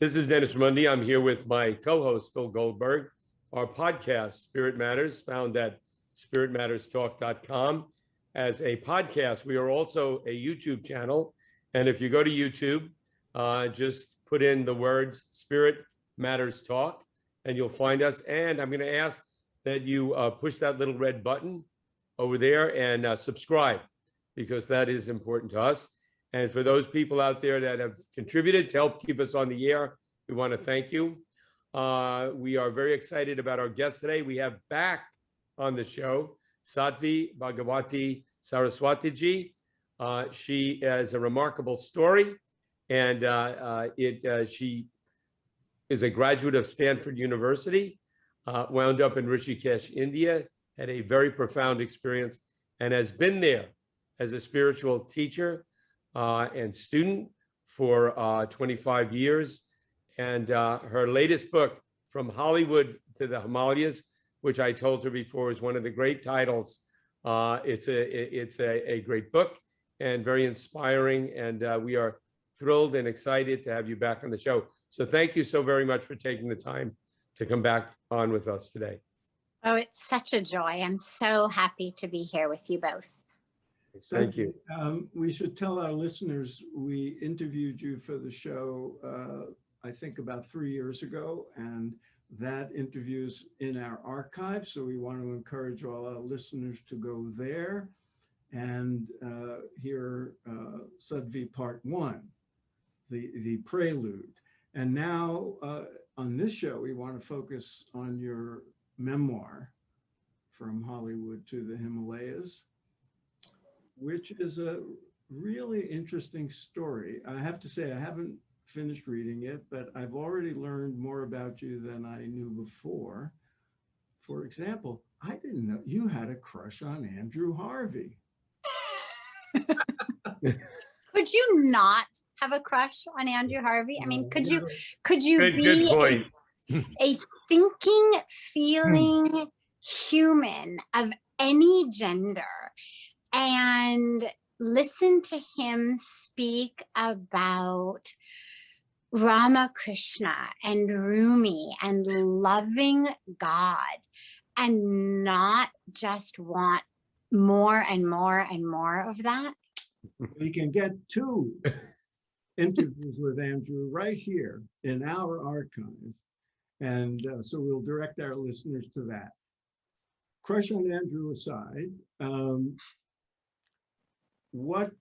This is Dennis Raimondi. I'm here with my co-host, Phil Goldberg. Our podcast, Spirit Matters, found at spiritmatterstalk.com as a podcast. We are also a YouTube channel. And if you go to YouTube, just put in the words Spirit Matters Talk, and you'll find us. And I'm going to ask that you push that little red button over there and subscribe, because that is important to us. And for those people out there that have contributed to help keep us on the air, we want to thank you. We are very excited about our guest today. We have back on the show Sadhviji Bhagavati Saraswatiji. She has a remarkable story, and she is a graduate of Stanford University, wound up in Rishikesh, India, had a very profound experience, and has been there as a spiritual teacher and student for 25 years. And her latest book, From Hollywood to the Himalayas, which I told her before is one of the great titles. It's a great book and very inspiring. And we are thrilled and excited to have you back on the show. So thank you so very much for taking the time to come back on with us today. Oh, it's such a joy. I'm so happy to be here with you both. Thank you. We should tell our listeners we interviewed you for the show, I think about 3 years ago, and that interview's in our archive. So we want to encourage all our listeners to go there and hear Sadhviji Part 1, the prelude. And now on this show, we want to focus on your memoir, From Hollywood to the Himalayas, which is a really interesting story. I have to say, I haven't finished reading it, but I've already learned more about you than I knew before. For example, I didn't know you had a crush on Andrew Harvey. Could you not have a crush on Andrew Harvey? I mean, could you Good be point. a thinking, feeling human of any gender and listen to him speak about Ramakrishna and Rumi and loving God and not just want more and more and more of that? We can get 2 interviews with Andrew right here in our archive. And so we'll direct our listeners to that. Crush on Andrew aside, what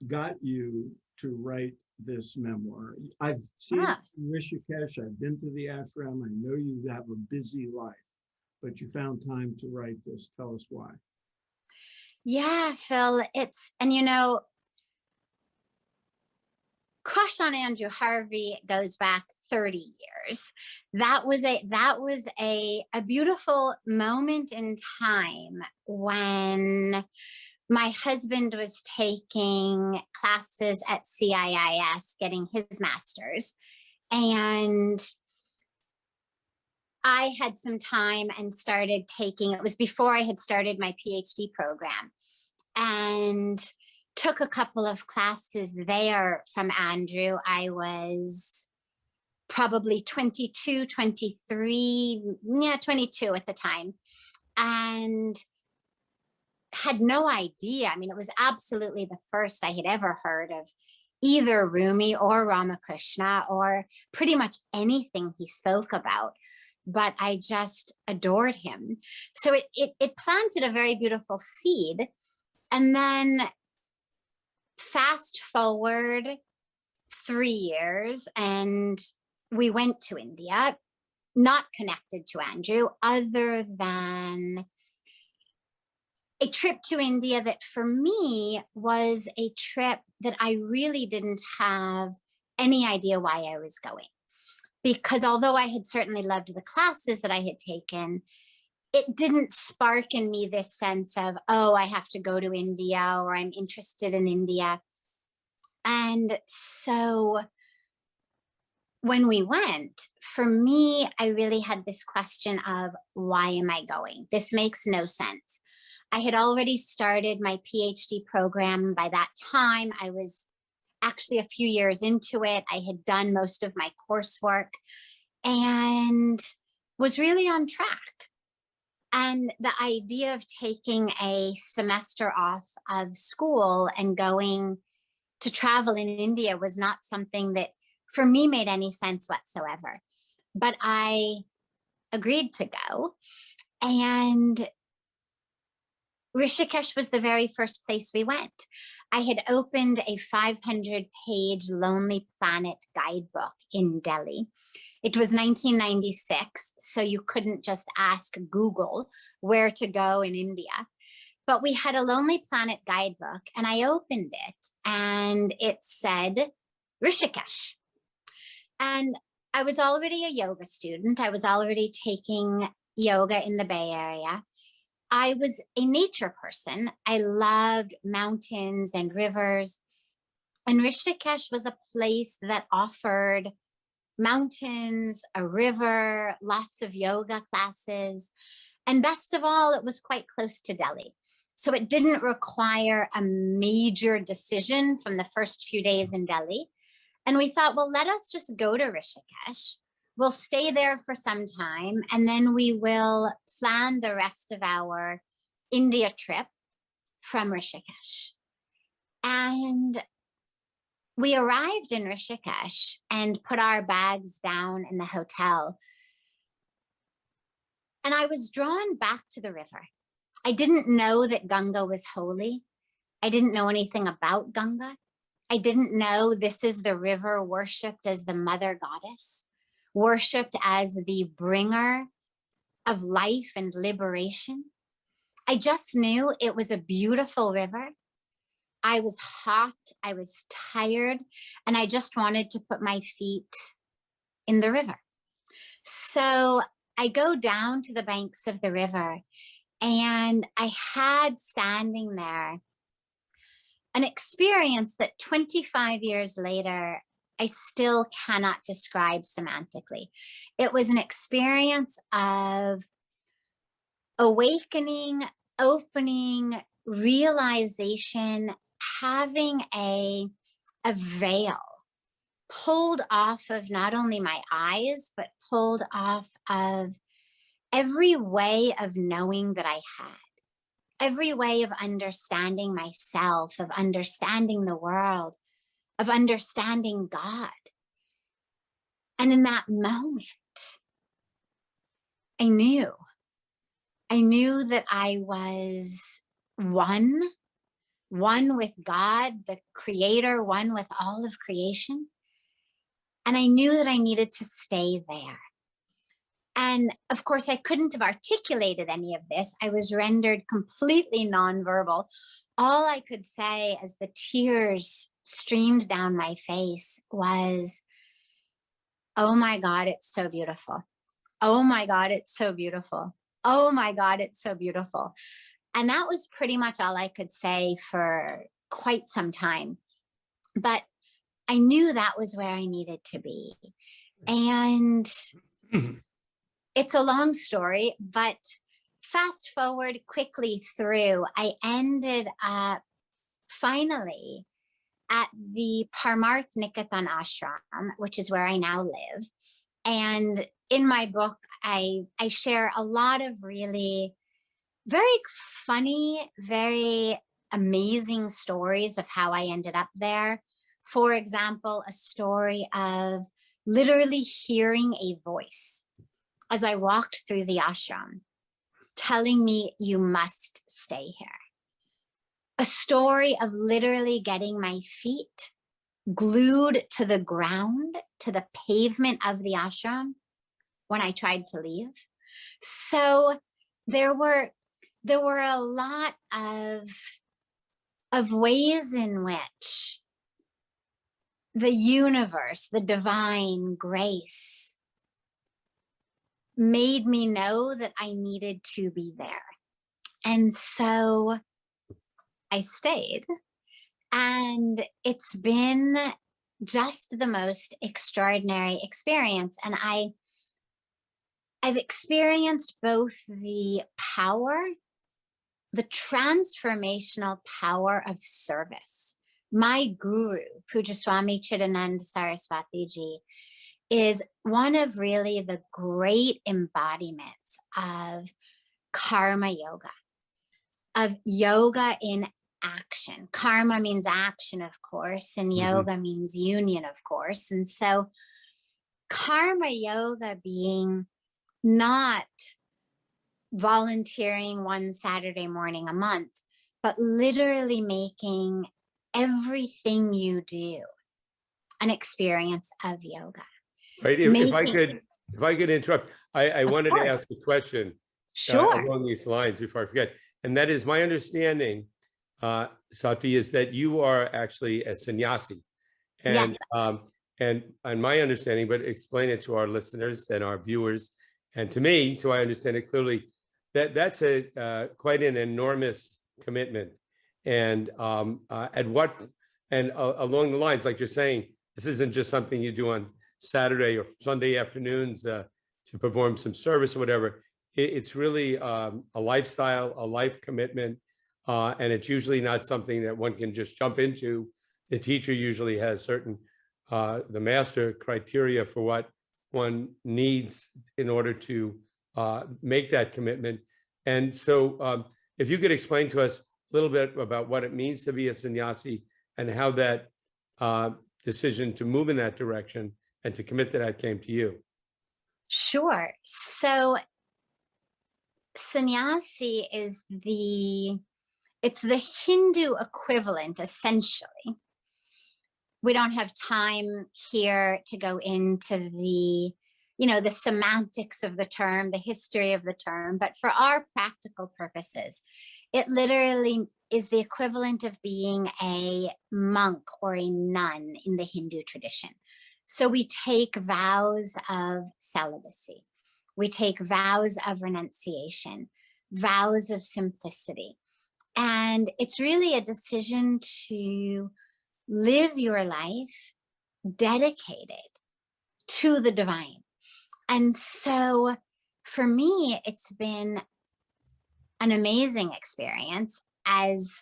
got you to write this memoir? I've seen it in Rishikesh, I've been to the ashram, I know you have a busy life, but you found time to write this. Tell us why. Yeah, Phil, and you know, crush on Andrew Harvey goes back 30 years. That was a beautiful moment in time when my husband was taking classes at CIIS, getting his master's, and I had some time and started taking, it was before I had started my PhD program, and took a couple of classes there from Andrew. I was probably 22 at the time, and had no idea. I mean, it was absolutely the first I had ever heard of either Rumi or Ramakrishna or pretty much anything he spoke about, but I just adored him. So it planted a very beautiful seed. And then fast forward 3 years, and we went to India, not connected to Andrew, other than a trip to India that for me was a trip that I really didn't have any idea why I was going. Because although I had certainly loved the classes that I had taken, it didn't spark in me this sense of, oh, I have to go to India or I'm interested in India. And so when we went, for me, I really had this question of, why am I going? This makes no sense. I had already started my PhD program. By that time, I was actually a few years into it. I had done most of my coursework and was really on track. And the idea of taking a semester off of school and going to travel in India was not something that for me made any sense whatsoever. But I agreed to go. And Rishikesh was the very first place we went. I had opened a 500-page Lonely Planet guidebook in Delhi. It was 1996, so you couldn't just ask Google where to go in India. But we had a Lonely Planet guidebook, and I opened it, and it said Rishikesh. And I was already a yoga student. I was already taking yoga in the Bay Area. I was a nature person. I loved mountains and rivers. And Rishikesh was a place that offered mountains, a river, lots of yoga classes. And best of all, it was quite close to Delhi. So it didn't require a major decision from the first few days in Delhi. And we thought, well, let us just go to Rishikesh. We'll stay there for some time, and then we will plan the rest of our India trip from Rishikesh. And we arrived in Rishikesh and put our bags down in the hotel. And I was drawn back to the river. I didn't know that Ganga was holy. I didn't know anything about Ganga. I didn't know this is the river worshipped as the mother goddess, worshipped as the bringer of life and liberation. I just knew it was a beautiful river. I was hot, I was tired, and I just wanted to put my feet in the river. So I go down to the banks of the river, and I had standing there an experience that 25 years later, I still cannot describe semantically. It was an experience of awakening, opening, realization, having a veil pulled off of not only my eyes, but pulled off of every way of knowing that I had. Every way of understanding myself, of understanding the world, of understanding God. And in that moment, I knew that I was one with God, the creator, one with all of creation. And I knew that I needed to stay there. And of course, I couldn't have articulated any of this. I was rendered completely nonverbal. All I could say as the tears streamed down my face was, oh my God, it's so beautiful. Oh my God, it's so beautiful. Oh my God, it's so beautiful. And that was pretty much all I could say for quite some time. But I knew that was where I needed to be. And it's a long story, but fast forward quickly through, I ended up finally at the Parmarth Niketan ashram, which is where I now live. And in my book, I share a lot of really very funny, very amazing stories of how I ended up there. For example, a story of literally hearing a voice as I walked through the ashram, telling me, you must stay here. A story of literally getting my feet glued to the ground, to the pavement of the ashram when I tried to leave. So there were a lot of ways in which the universe, the divine grace, made me know that I needed to be there. And so I stayed, and it's been just the most extraordinary experience. And I've experienced both the power, the transformational power of service, my guru, Pujaswami Chidananda Saraswatiji, is one of really the great embodiments of karma yoga, of yoga in action. Karma means action, of course, and yoga means union, of course. And so karma yoga being not volunteering one Saturday morning a month, but literally making everything you do an experience of yoga. Right. If I could interrupt, I wanted to ask a question along these lines before I forget. And that is my understanding, Sadhviji, is that you are actually a sannyasi. And, yes. And my understanding, but explain it to our listeners and our viewers and to me, so I understand it clearly, that that's a quite an enormous commitment. And at what, and along the lines, like you're saying, this isn't just something you do on Saturday or Sunday afternoons to perform some service or whatever. It's really a lifestyle, a life commitment, and it's usually not something that one can just jump into. The teacher usually has certain, the master criteria for what one needs in order to make that commitment. And so if you could explain to us a little bit about what it means to be a sannyasi and how that decision to move in that direction and to commit to that came to you. Sure. So sannyasi is it's the Hindu equivalent, essentially. We don't have time here to go into the semantics of the term, the history of the term, but for our practical purposes, it literally is the equivalent of being a monk or a nun in the Hindu tradition. So we take vows of celibacy. We take vows of renunciation, vows of simplicity. And it's really a decision to live your life dedicated to the divine. And so for me, it's been an amazing experience. As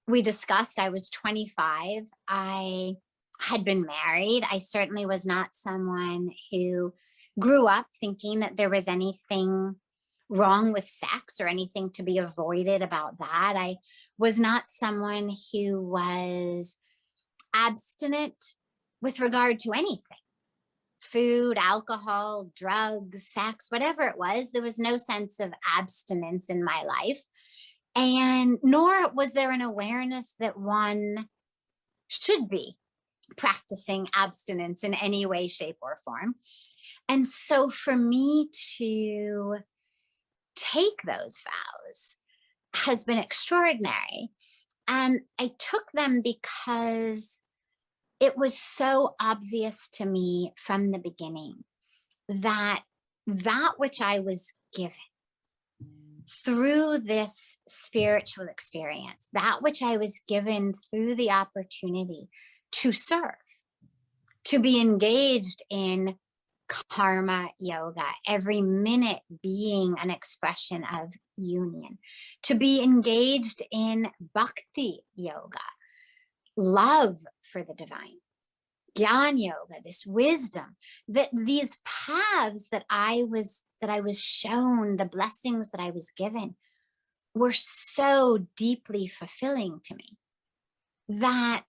we discussed, I was 25. I had been married. I certainly was not someone who grew up thinking that there was anything wrong with sex or anything to be avoided about that. I was not someone who was abstinent with regard to anything. Food, alcohol, drugs, sex, whatever it was, there was no sense of abstinence in my life. And nor was there an awareness that one should be practicing abstinence in any way, shape, or form. And so for me to take those vows has been extraordinary. And I took them because it was so obvious to me from the beginning that which I was given through this spiritual experience, that which I was given through the opportunity to serve, to be engaged in karma yoga, every minute being an expression of union, to be engaged in bhakti yoga, love for the divine, Gyan yoga, this wisdom, that these paths that I was shown, the blessings that I was given, were so deeply fulfilling to me that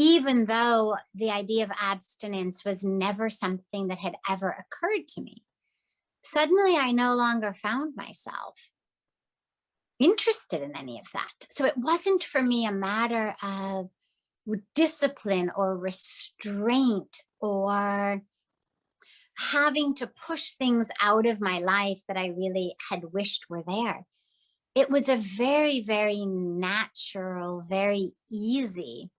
even though the idea of abstinence was never something that had ever occurred to me, suddenly I no longer found myself interested in any of that. So it wasn't for me a matter of discipline or restraint or having to push things out of my life that I really had wished were there. It was a very, very natural, very easy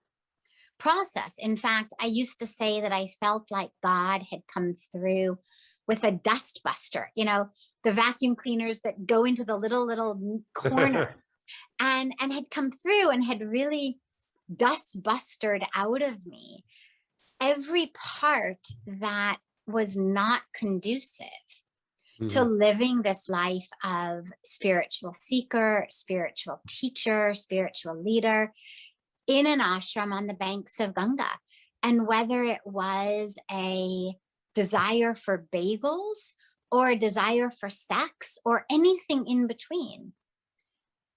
process. In fact, I used to say that I felt like God had come through with a dust buster, the vacuum cleaners that go into the little corners and had come through and had really dust bustered out of me every part that was not conducive to living this life of spiritual seeker, spiritual teacher, spiritual leader. in an ashram on the banks of Ganga. And whether it was a desire for bagels or a desire for sex or anything in between,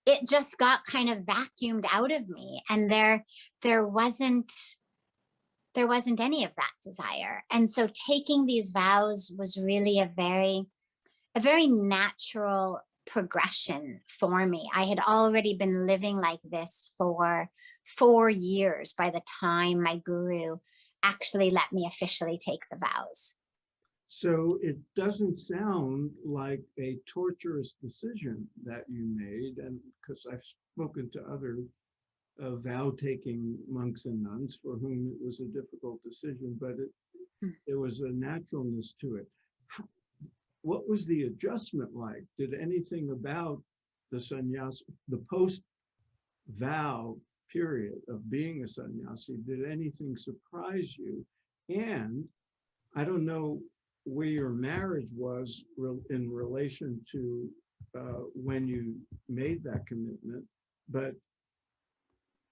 it just got kind of vacuumed out of me. And there wasn't any of that desire. And so taking these vows was really a very natural progression for me. I had already been living like this for 4 years by the time my guru actually let me officially take the vows. So it doesn't sound like a torturous decision that you made, and because I've spoken to other vow-taking monks and nuns for whom it was a difficult decision, but there was a naturalness to it. What was the adjustment like? Did anything about the sannyas, the post-vow period of being a sannyasi, did anything surprise you? And I don't know where your marriage was in relation to when you made that commitment, but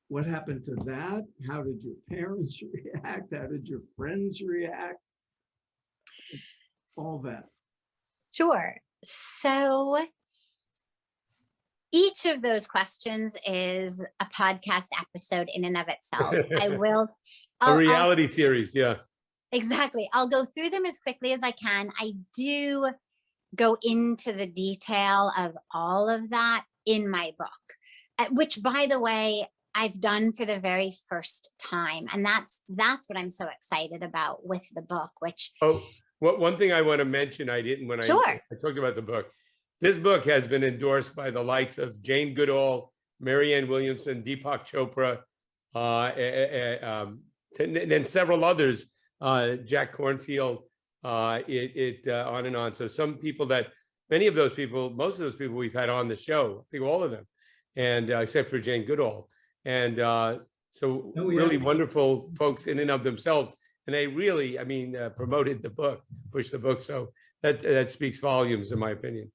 what happened to that? How did your parents react? How did your friends react? All that. Sure. So each of those questions is a podcast episode in and of itself. A reality series, yeah. Exactly. I'll go through them as quickly as I can. I do go into the detail of all of that in my book, which, by the way, I've done for the very first time. And that's what I'm so excited about with the book, which... Oh, one thing I want to mention, I didn't when Sure. I talked about the book. This book has been endorsed by the likes of Jane Goodall, Marianne Williamson, Deepak Chopra, and several others, Jack Cornfield, on and on. So many of those people, most of those people we've had on the show, I think all of them, and except for Jane Goodall. And so really wonderful folks in and of themselves. And they really, promoted the book, pushed the book. So that speaks volumes, in my opinion.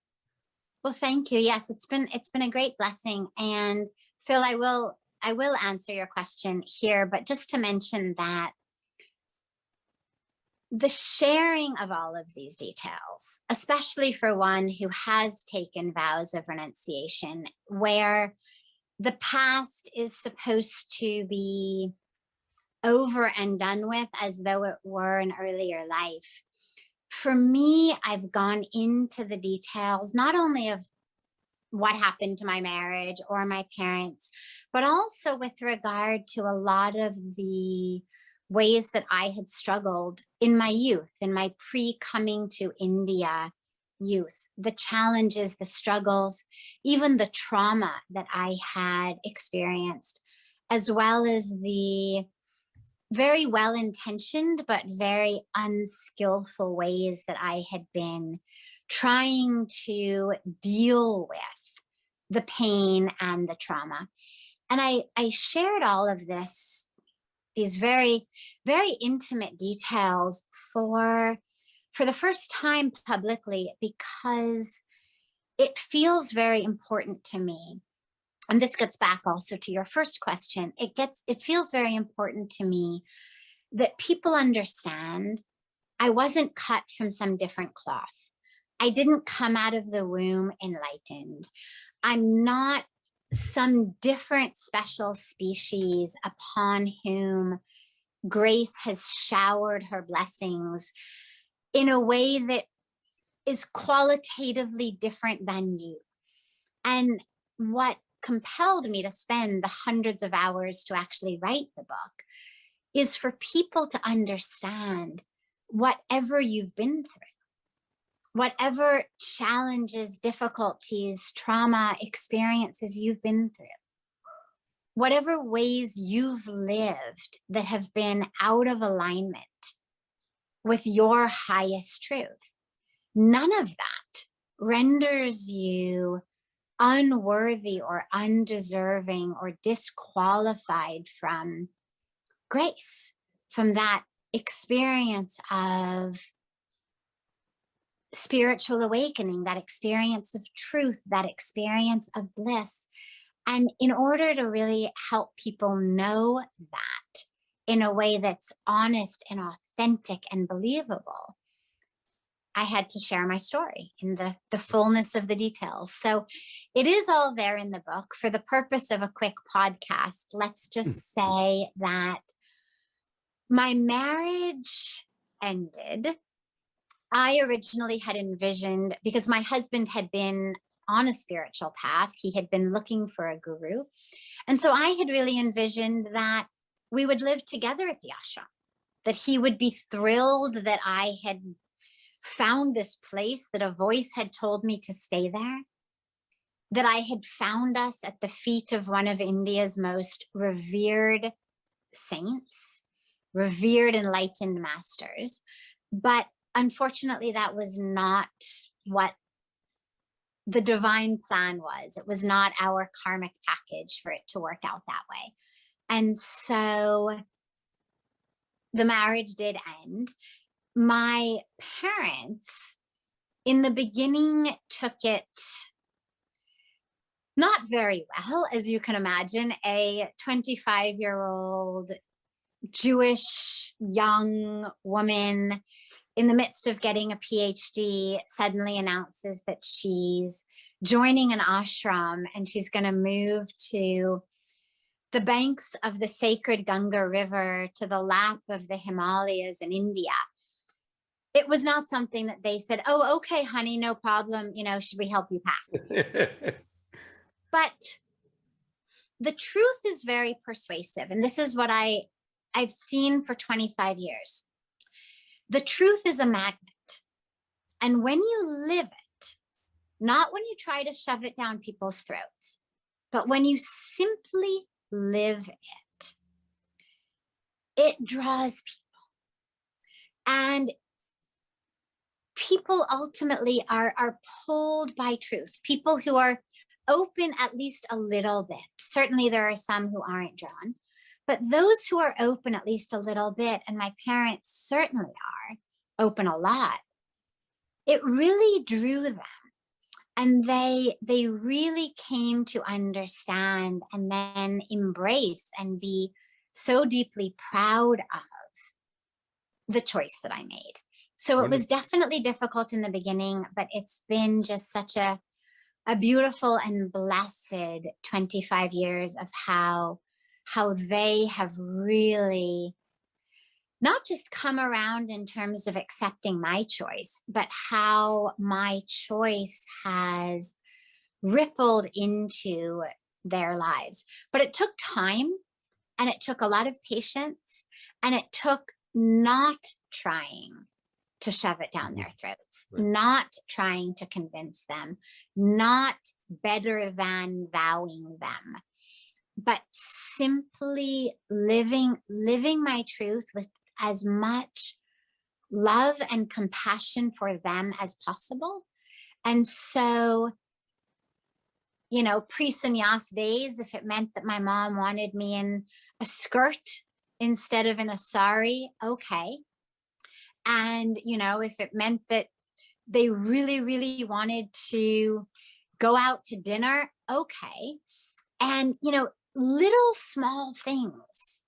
Well, thank you. Yes, it's been a great blessing. And Phil, I will answer your question here, but just to mention that the sharing of all of these details, especially for one who has taken vows of renunciation, where the past is supposed to be over and done with as though it were an earlier life. For me, I've gone into the details, not only of what happened to my marriage or my parents, but also with regard to a lot of the ways that I had struggled in my youth, in my pre-coming to India youth, the challenges, the struggles, even the trauma that I had experienced, as well as the very well-intentioned but very unskillful ways that I had been trying to deal with the pain and the trauma. And I shared all of these very, very intimate details for the first time publicly, because it feels very important to me. And this gets back also to your first question. It feels very important to me that people understand I wasn't cut from some different cloth. I didn't come out of the womb enlightened. I'm not some different special species upon whom grace has showered her blessings in a way that is qualitatively different than you. And what compelled me to spend the hundreds of hours to actually write the book is for people to understand whatever you've been through, whatever challenges, difficulties, trauma, experiences you've been through, whatever ways you've lived that have been out of alignment with your highest truth, none of that renders you unworthy or undeserving or disqualified from grace, from that experience of spiritual awakening, that experience of truth, that experience of bliss. And in order to really help people know that in a way that's honest and authentic and believable, I had to share my story in the fullness of the details. So it is all there in the book. For the purpose of a quick podcast, let's just say that my marriage ended. I originally had envisioned, because my husband had been on a spiritual path, he had been looking for a guru. And so I had really envisioned that we would live together at the ashram, that he would be thrilled that I had found this place, that a voice had told me to stay there, that I had found us at the feet of one of India's most revered saints, revered enlightened masters. But unfortunately, that was not what the divine plan was. It was not our karmic package for it to work out that way. And so the marriage did end. My parents, in the beginning, took it not very well, as you can imagine. A 25-year-old Jewish young woman in the midst of getting a PhD suddenly announces that she's joining an ashram and she's going to move to the banks of the sacred Ganga River, to the lap of the Himalayas in India. It was not something that they said, oh, okay, honey, no problem. You know, should we help you pack? But the truth is very persuasive. And this is what I've seen for 25 years. The truth is a magnet. And when you live it, not when you try to shove it down people's throats, but when you simply live it, it draws people. And people ultimately are pulled by truth. People who are open at least a little bit. Certainly there are some who aren't drawn, but those who are open at least a little bit, and my parents certainly are open a lot, it really drew them. And they really came to understand and then embrace and be so deeply proud of the choice that I made. So it was definitely difficult in the beginning, but it's been just such a beautiful and blessed 25 years of how they have really not just come around in terms of accepting my choice, but how my choice has rippled into their lives. But it took time, and it took a lot of patience, and it took not trying to shove it down their throats, not trying to convince them, not better than thouing them, but simply living my truth with as much love and compassion for them as possible. And so, you know, pre-sannyas days, if it meant that my mom wanted me in a skirt instead of in a sari, okay. And, you know, if it meant that they really, really wanted to go out to dinner, okay. And, you know, little small things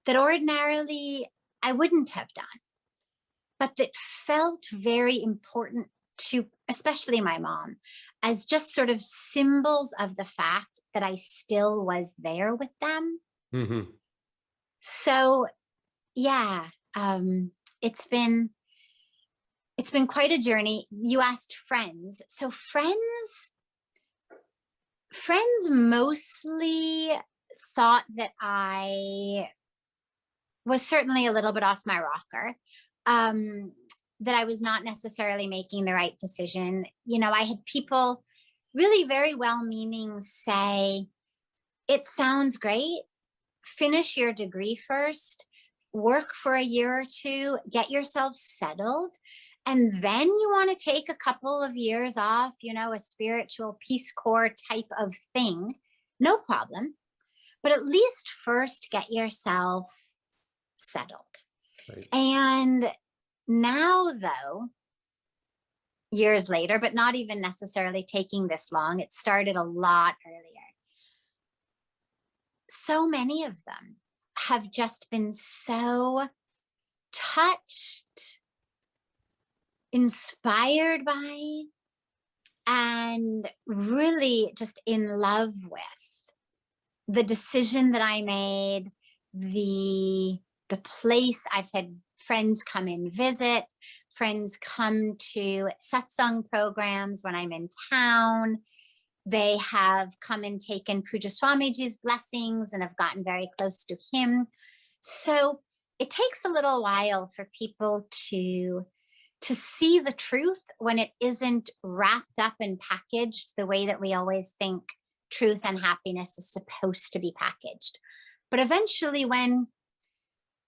that ordinarily I wouldn't have done, but that felt very important to, especially my mom, as just sort of symbols of the fact that I still was there with them. Mm-hmm. So, yeah, it's been quite a journey. You asked friends. So friends mostly thought that I was certainly a little bit off my rocker, that I was not necessarily making the right decision. You know, I had people really very well-meaning say, it sounds great, finish your degree first, work for a year or two, get yourself settled, and then you want to take a couple of years off, you know, a spiritual Peace Corps type of thing, no problem. But at least first get yourself settled. Right. And now, though, years later, but not even necessarily taking this long, it started a lot earlier. so many of them have just been so touched, inspired by, and really just in love with the decision that I made, the place. I've had friends come and visit, friends come to satsang programs when I'm in town. They have come and taken Puja Swamiji's blessings and have gotten very close to him. So it takes a little while for people to see the truth when it isn't wrapped up and packaged the way that we always think truth and happiness is supposed to be packaged. But eventually when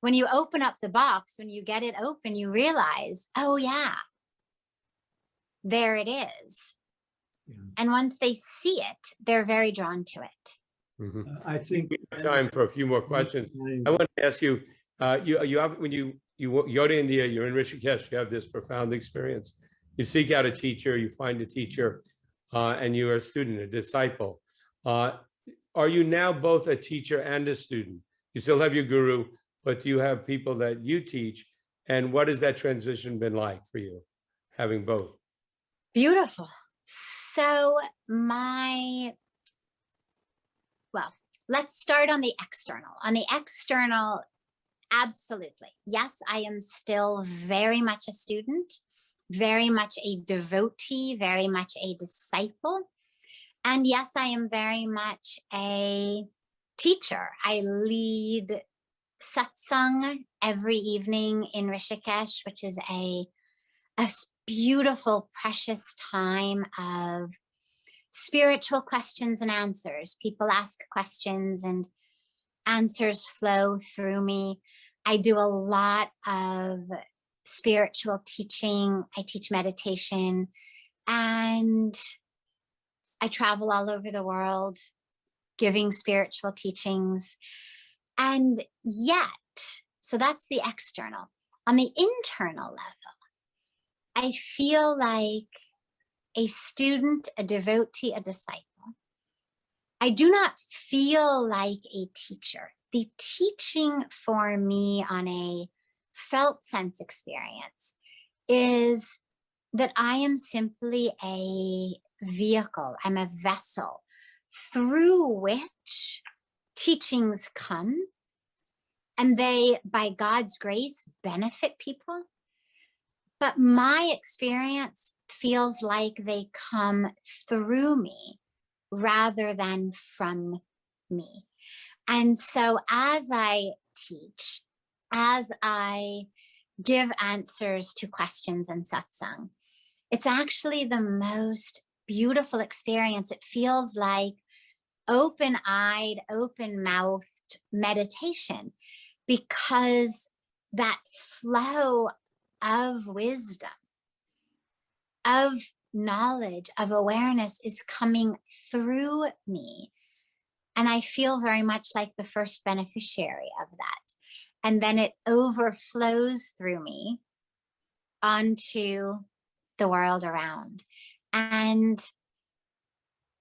you open up the box, when you get it open, you realize, oh yeah, there it is. Yeah. And once they see it, they're very drawn to it. Mhm. I think We have time for a few more questions. I want to ask you, you have, when you go to India, you're in Rishikesh, you have this profound experience. You seek out a teacher, you find a teacher, and you are a student, a disciple. Are you now both a teacher and a student? You still have your guru, but do you have people that you teach? And what has that transition been like for you, having both? Beautiful. So let's start on the external. On the external, absolutely. Yes, I am still very much a student, very much a devotee, very much a disciple. And yes, I am very much a teacher. I lead satsang every evening in Rishikesh, which is a beautiful, precious time of spiritual questions and answers. People ask questions and answers flow through me. I do a lot of spiritual teaching. I teach meditation, and I travel all over the world giving spiritual teachings. And yet, so that's the external. On the internal level, I feel like a student, a devotee, a disciple. I do not feel like a teacher. The teaching for me on a felt sense experience is that I am simply a vehicle. I'm a vessel through which teachings come, and they, by God's grace, benefit people. But my experience feels like they come through me rather than from me. And so as I teach, as I give answers to questions in satsang, it's actually the most beautiful experience. It feels like open-eyed, open-mouthed meditation, because that flow of wisdom, of knowledge, of awareness is coming through me. And I feel very much like the first beneficiary of that. And then it overflows through me onto the world around. And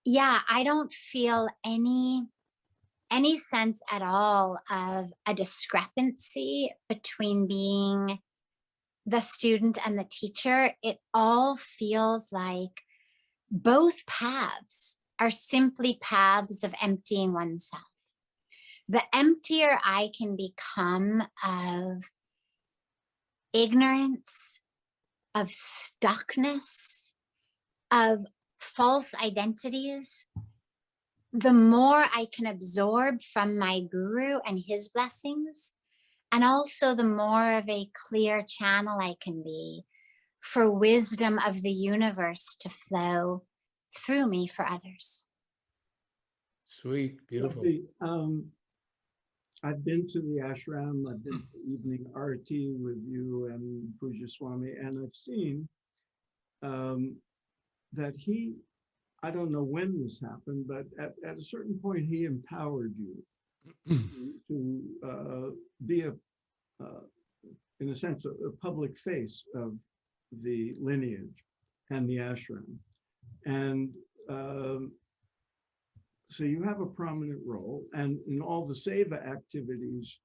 yeah, I don't feel any sense at all of a discrepancy between being the student and the teacher. It all feels like both paths are simply paths of emptying oneself. The emptier I can become of ignorance, of stuckness, of false identities, the more I can absorb from my guru and his blessings, and also the more of a clear channel I can be for wisdom of the universe to flow through me for others. Sweet, beautiful. I've been to the ashram, I've been to evening arati with you and Puja Swami, and I've seen that he, I don't know when this happened, but at a certain point, he empowered you to be in a sense, a public face of the lineage and the ashram. And so you have a prominent role, and in all the seva activities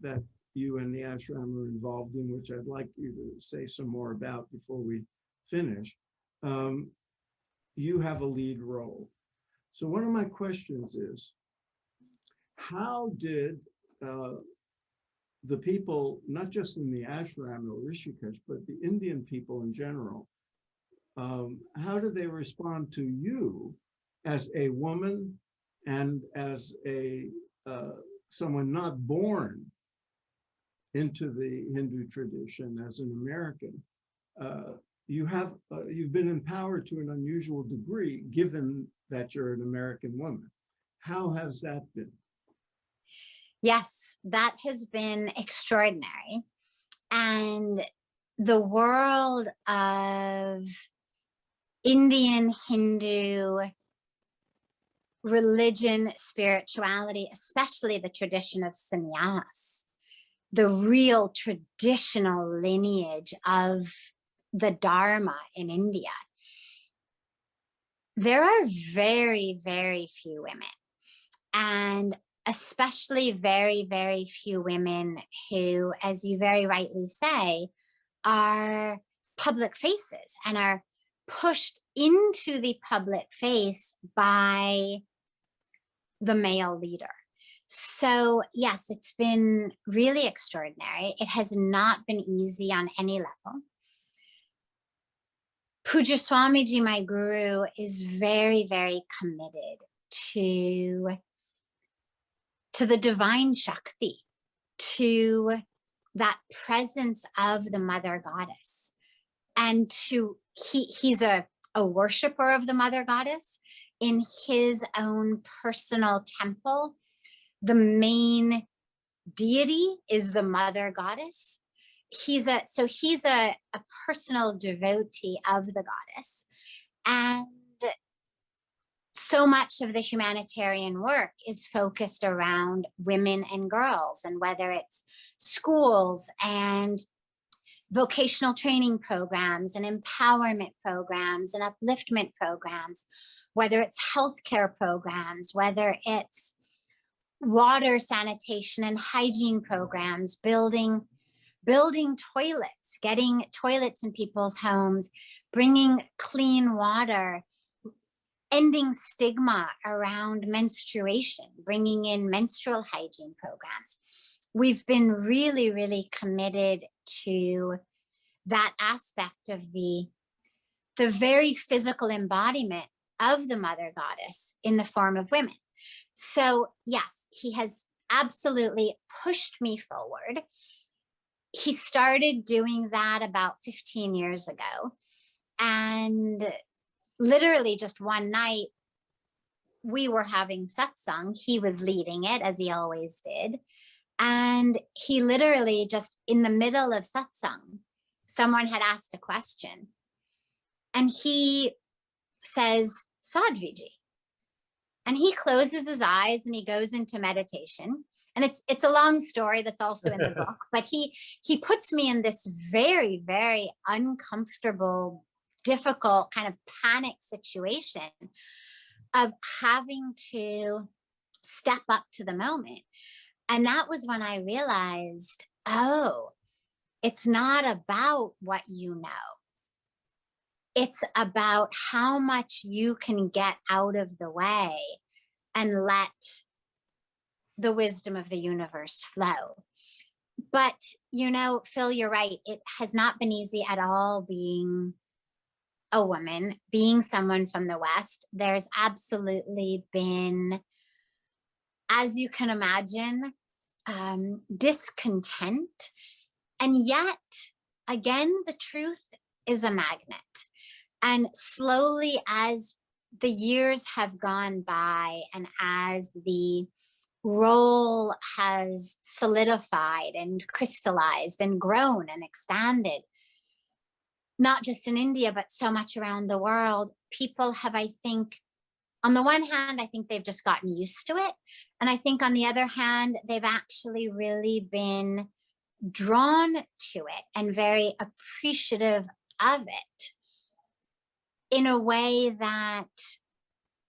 that you and the ashram are involved in, which I'd like you to say some more about before we finish, you have a lead role. So one of my questions is, how did the people, not just in the ashram or Rishikesh, but the Indian people in general, how do they respond to you as a woman and as a someone not born into the Hindu tradition as an American? You've been empowered to an unusual degree, given that you're an American woman. How has that been? Yes, that has been extraordinary. And the world of Indian Hindu religion, spirituality, especially the tradition of sannyas, the real traditional lineage of the Dharma in India, there are very, very few women, and especially very, very few women who, as you very rightly say, are public faces and are pushed into the public face by the male leader. So yes, it's been really extraordinary. It has not been easy on any level. Pujya Swamiji, my guru, is very, very committed to the divine Shakti, to that presence of the mother goddess. And he's a worshiper of the mother goddess in his own personal temple. The main deity is the mother goddess. He's a personal devotee of the goddess. And so much of the humanitarian work is focused around women and girls, and whether it's schools and vocational training programs and empowerment programs and upliftment programs, whether it's healthcare programs, whether it's water sanitation and hygiene programs, building toilets, getting toilets in people's homes, bringing clean water, ending stigma around menstruation, bringing in menstrual hygiene programs. We've been really, really committed to that aspect of the very physical embodiment of the mother goddess in the form of women. So yes, he has absolutely pushed me forward. He started doing that about 15 years ago. And literally just one night, we were having satsang. He was leading it, as he always did. And he literally just in the middle of satsang, someone had asked a question. And he says, Sadhviji. And he closes his eyes and he goes into meditation. And it's a long story that's also in the book, but he puts me in this very, very uncomfortable, difficult kind of panic situation of having to step up to the moment. And that was when I realized, oh, it's not about what you know. It's about how much you can get out of the way and let the wisdom of the universe flow. But, you know, Phil, you're right. It has not been easy at all being a woman, being someone from the West. There's absolutely been, as you can imagine, discontent. And yet, again, the truth is a magnet. And slowly, as the years have gone by and as the role has solidified and crystallized and grown and expanded, not just in India, but so much around the world, people have, I think, on the one hand, I think they've just gotten used to it. And I think on the other hand, they've actually really been drawn to it and very appreciative of it in a way that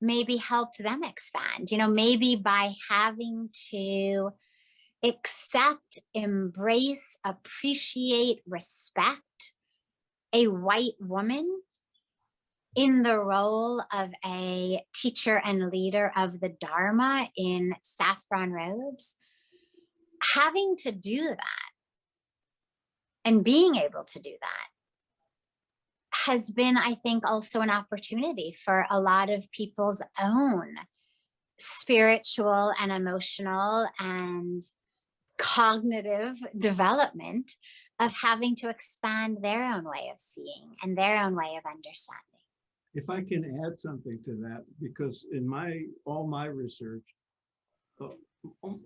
maybe helped them expand, you know, maybe by having to accept, embrace, appreciate, respect a white woman in the role of a teacher and leader of the Dharma in saffron robes, having to do that and being able to do that has been, I think, also an opportunity for a lot of people's own spiritual and emotional and cognitive development of having to expand their own way of seeing and their own way of understanding. If I can add something to that, because in all my research,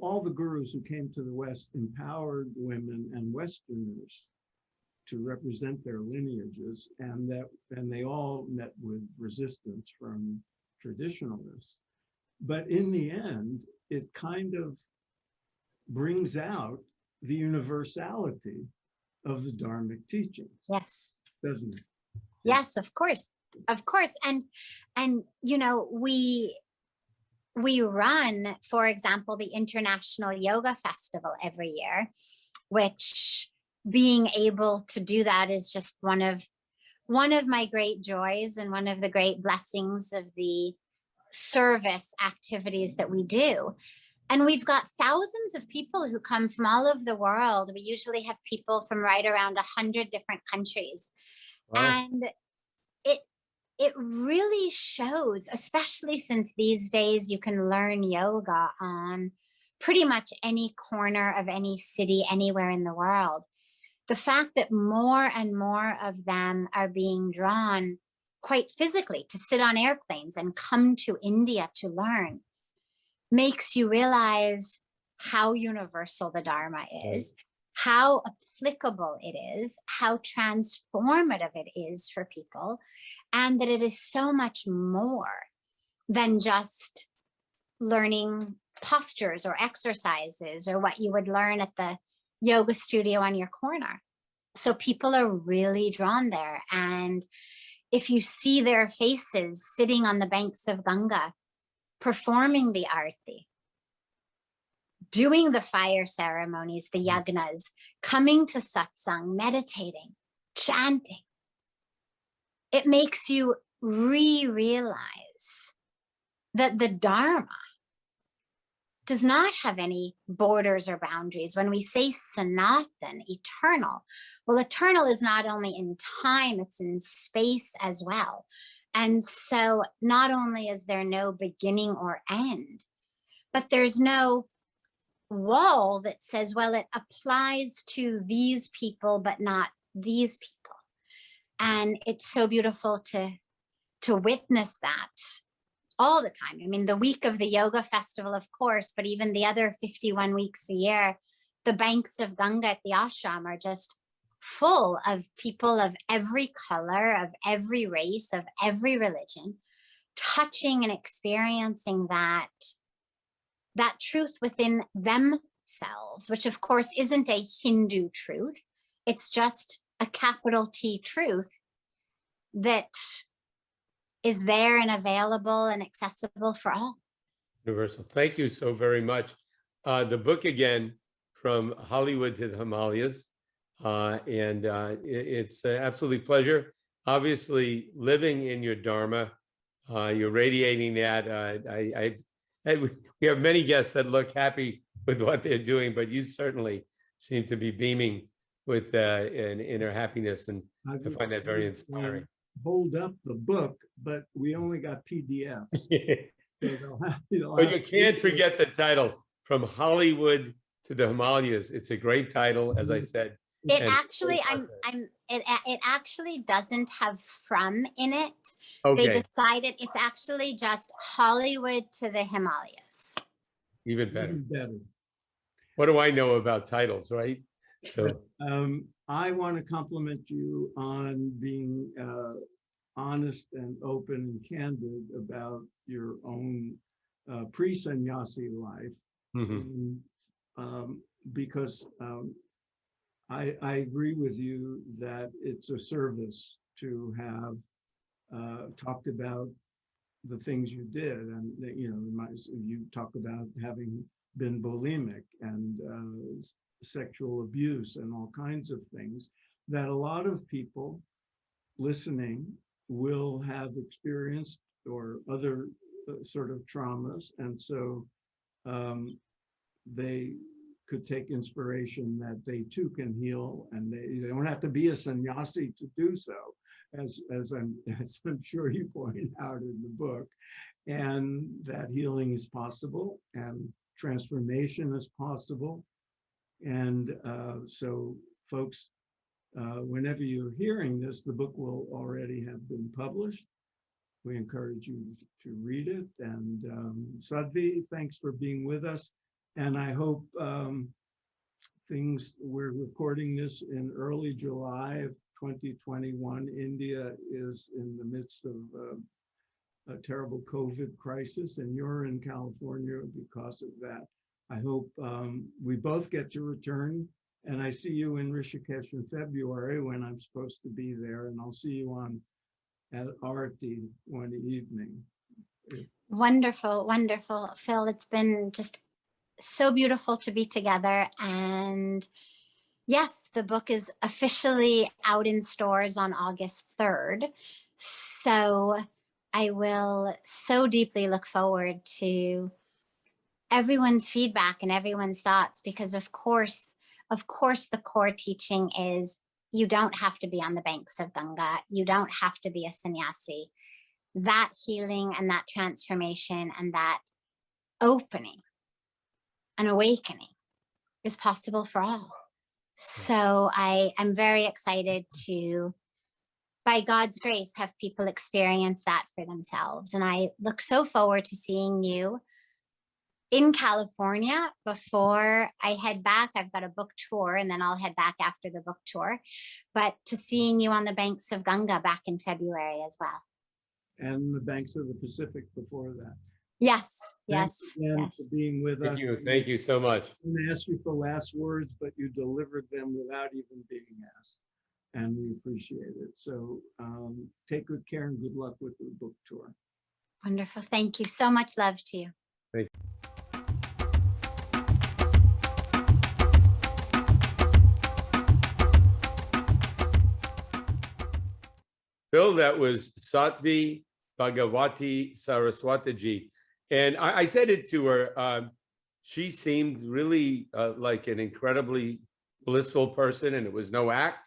all the gurus who came to the West empowered women and Westerners to represent their lineages, and they all met with resistance from traditionalists. But in the end, it kind of brings out the universality of the Dharmic teachings. Yes. Doesn't it? Yes, of course. Of course. And you know, we run, for example, the International Yoga Festival every year, which being able to do that is just one of my great joys and one of the great blessings of the service activities that we do. And we've got thousands of people who come from all over the world. We usually have people from right around 100 different countries. Wow. And it really shows, especially since these days you can learn yoga on pretty much any corner of any city anywhere in the world. The fact that more and more of them are being drawn quite physically to sit on airplanes and come to India to learn makes you realize how universal the Dharma is, how applicable it is, how transformative it is for people, and that it is so much more than just learning postures or exercises or what you would learn at the yoga studio on your corner. So people are really drawn there. And if you see their faces sitting on the banks of Ganga, performing the arti, doing the fire ceremonies, the yagnas, coming to satsang, meditating, chanting, it makes you realize that the Dharma does not have any borders or boundaries. When we say Sanatan, eternal, well, eternal is not only in time, it's in space as well. And so not only is there no beginning or end, but there's no wall that says, well, it applies to these people, but not these people. And it's so beautiful to witness that all the time. I mean, the week of the yoga festival, of course, but even the other 51 weeks a year, the banks of Ganga at the ashram are just full of people of every color, of every race, of every religion, touching and experiencing that truth within themselves, which of course isn't a Hindu truth. It's just a capital T truth that is there and available and accessible for all. Universal. Thank you so very much. The book again, From Hollywood to the Himalayas, it's an absolutely pleasure. Obviously, living in your Dharma, you're radiating that. We have many guests that look happy with what they're doing, but you certainly seem to be beaming with an inner happiness, and I find that very inspiring. Hold up the book, but we only got PDFs. So But you can't forget the title, From Hollywood to the Himalayas. It's a great title, as I said. It actually, it actually doesn't have from in it. Okay. They decided it's actually just Hollywood to the Himalayas. Even better. Even better. What do I know about titles, right? So I want to compliment you on being honest and open and candid about your own pre-Sunnyasi life. Mm-hmm. Because I agree with you that it's a service to have talked about the things you did. And, you know, you talk about having been bulimic and sexual abuse and all kinds of things that a lot of people listening will have experienced, or other sort of traumas. And so they could take inspiration that they too can heal, and they don't have to be a sannyasi to do so, as I'm sure you point out in the book, and that healing is possible and transformation is possible. And so folks, whenever you're hearing this, the book will already have been published. We encourage you to read it. And Sadhvi, thanks for being with us. And I hope we're recording this in early July of 2021. India is in the midst of a terrible COVID crisis, and you're in California because of that. I hope we both get to return, and I see you in Rishikesh in February when I'm supposed to be there, and I'll see you at Arati one evening. Wonderful, wonderful. Phil, it's been just so beautiful to be together. And yes, the book is officially out in stores on August 3rd. So I will so deeply look forward to everyone's feedback and everyone's thoughts, because of course, the core teaching is you don't have to be on the banks of Ganga. You don't have to be a sannyasi. That healing and that transformation and that opening and awakening is possible for all. So I'm very excited to, by God's grace, have people experience that for themselves. And I look so forward to seeing you in California before I head back. I've got a book tour, and then I'll head back after the book tour, but to seeing you on the banks of Ganga back in February as well. And the banks of the Pacific before that. Yes, Thanks yes, again yes. for being with us. Thank you so much. I'm going to ask you for last words, but you delivered them without even being asked, and we appreciate it. So take good care and good luck with the book tour. Wonderful. Thank you so much. Love to you. Thank you. Phil, that was Sadhvi Bhagavati Saraswatiji. And I said it to her. She seemed really like an incredibly blissful person, and it was no act.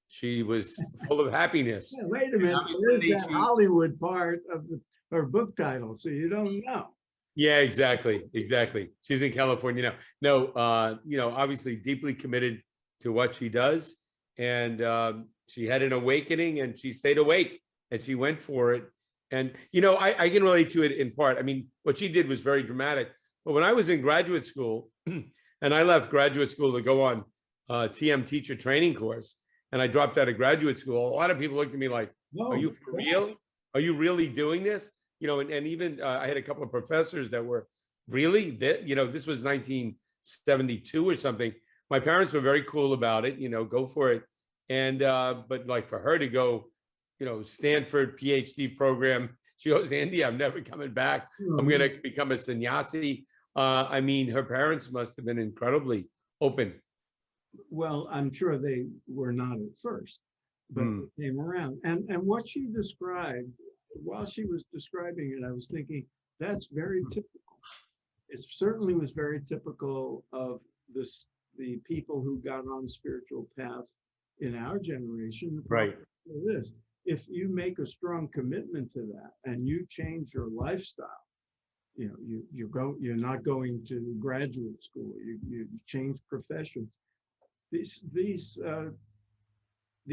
She was full of happiness. Yeah, wait a minute. There's that Hollywood part of her book title, so you don't know. Yeah, exactly. Exactly. She's in California now. No, you know, obviously deeply committed to what she does. And she had an awakening, and she stayed awake, and she went for it. And, you know, I can relate to it in part. I mean, what she did was very dramatic. But when I was in graduate school, and I left graduate school to go on TM teacher training course, and I dropped out of graduate school, a lot of people looked at me like, are you for real? Are you really doing this? You know, and even I had a couple of professors that were really, you know, this was 1972 or something. My parents were very cool about it, you know, go for it. And, but like for her to go, you know, Stanford PhD program, she goes, Andy, I'm never coming back. I'm going to become a sannyasi. I mean, her parents must have been incredibly open. Well, I'm sure they were not at first, but they came around. And what she described, while she was describing it, I was thinking, that's very typical. It certainly was very typical of the people who got on the spiritual path in our generation. Right. This, if you make a strong commitment to that and you change your lifestyle, you know, you're not going to graduate school, you change professions. These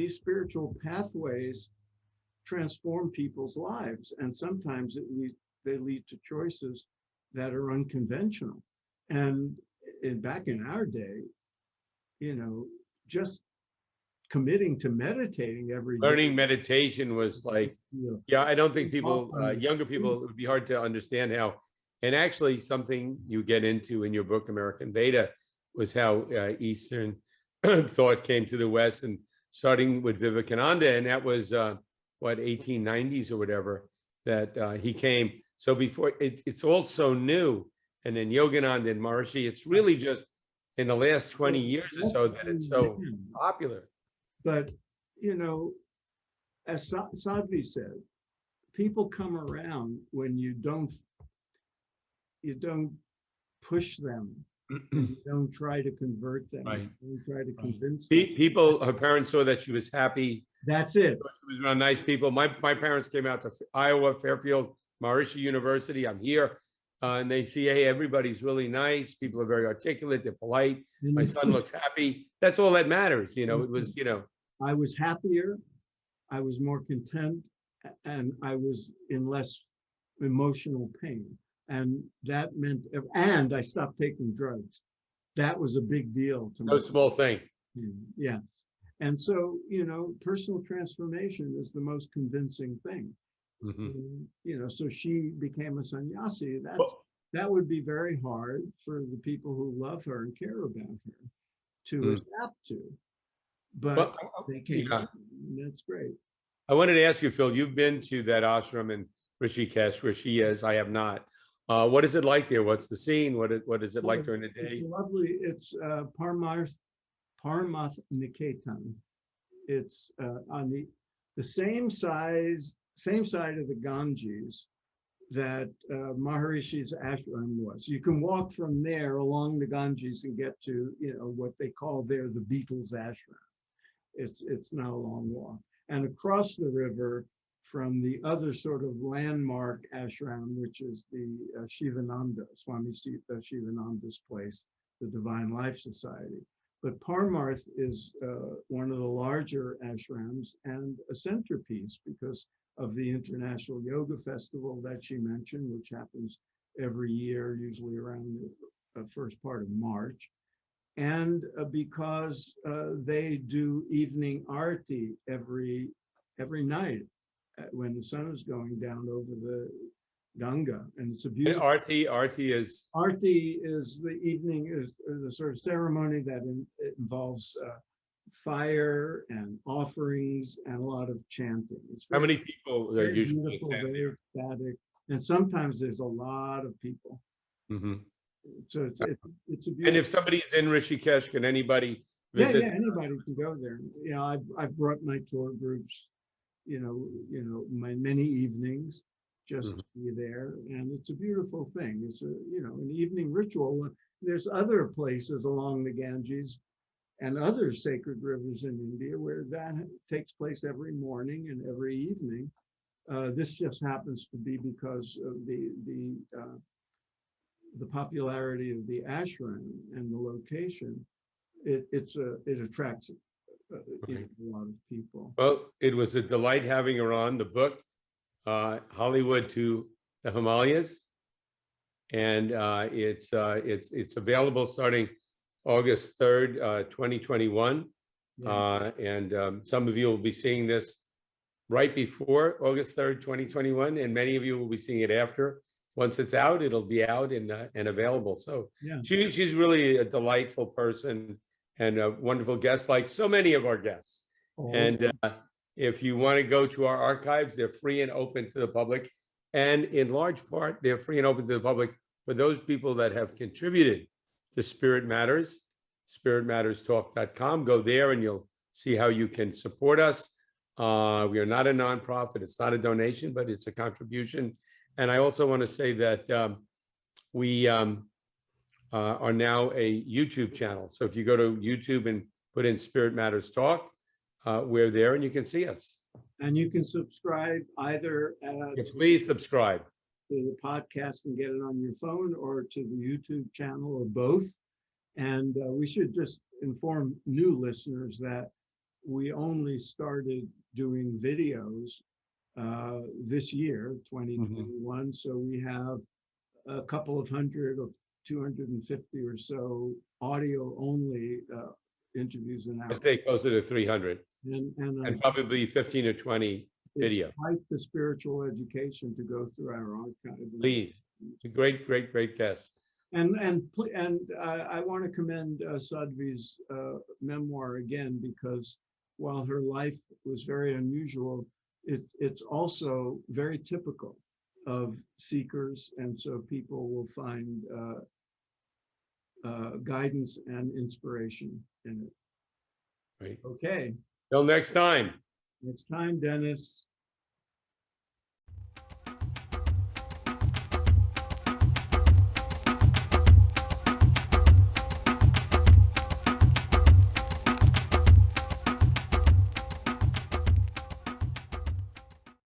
spiritual pathways transform people's lives, and sometimes they lead to choices that are unconventional. And back in our day, you know, just committing to meditating every day. Learning meditation was like, yeah, I don't think people, younger people, it would be hard to understand how. And actually something you get into in your book, American Veda, was how Eastern thought came to the West, and starting with Vivekananda, and that was what, 1890s or whatever. that he came. So before it's all so new, and then Yogananda and Maharishi, it's really just in the last 20 years or so that it's so popular. But, you know, as Sadhviji said, people come around when you don't push them, and you don't try to convert them, Right. you try to convince them. People, her parents saw that she was happy. That's it. She was around nice people. My parents came out to Iowa, Fairfield, Maharishi University. I'm here. And they see, hey, everybody's really nice. People are very articulate. They're polite. My son looks happy. That's all that matters. You know, it was, you know. I was happier. I was more content, and I was in less emotional pain. And that meant, and I stopped taking drugs. That was a big deal to me. No small thing. Yes. And so, you know, personal transformation is the most convincing thing. You know, so she became a sannyasi. That would be very hard for the people who love her and care about her to adapt to. But they came. Yeah. That's great. I wanted to ask you, Phil, you've been to that ashram in Rishikesh where she is. I have not. What is it like there? What's the scene? What is it like during the day? It's lovely. It's Parmarth Niketan. It's on the same side of the Ganges that Maharishi's ashram was. You can walk from there along the Ganges and get to, you know, what they call there the Beatles ashram. It's not a long walk. And across the river from the other sort of landmark ashram, which is the Shivananda, Swami Shivananda's place, the Divine Life Society. But Parmarth is one of the larger ashrams and a centerpiece because of the International Yoga Festival that she mentioned, which happens every year, usually around the first part of March. And because they do evening arti every night when the sun is going down over the Ganga, and it's a beautiful. Arti is the evening is the sort of ceremony that involves fire and offerings and a lot of chanting. How many people are usually attend? Very ecstatic, and sometimes there's a lot of people. So it's a beautiful. And if somebody's in Rishikesh, can anybody visit? Yeah, anybody can go there. You know, I've brought my tour groups. You know, my many evenings just to be there, and it's a beautiful thing. It's an evening ritual. There's other places along the Ganges and other sacred rivers in India where that takes place every morning and every evening. This just happens to be because of the popularity of the ashram and the location. It attracts a lot of people. Well, it was a delight having her on. The book, Hollywood to the Himalayas, and it's available starting August 3rd, 2021. And some of you will be seeing this right before August 3rd, 2021, and many of you will be seeing it after. Once it's out, it'll be out and available. So she's really a delightful person and a wonderful guest, like so many of our guests. And if you want to go to our archives, they're free and open to the public. And in large part, they're free and open to the public for those people that have contributed to Spirit Matters, spiritmatterstalk.com. Go there and you'll see how you can support us. We are not a nonprofit. It's not a donation, but it's a contribution. And I also want to say that we are now a YouTube channel. So if you go to YouTube and put in Spirit Matters Talk, we're there and you can see us. And you can subscribe either please subscribe to the podcast and get it on your phone, or to the YouTube channel, or both. And we should just inform new listeners that we only started doing videos this year, 2021. So we have a couple of hundred or 250 or so audio only interviews an hour. I'd say closer to 300 and probably 15 or 20 video. It's quite the spiritual education to go through our archive. Please, it's a great guest. And I want to commend Sadhviji's memoir again, because while her life was very unusual, it's also very typical of seekers, and so people will find guidance and inspiration in it. Right. Okay, Till next time. next time, Dennis.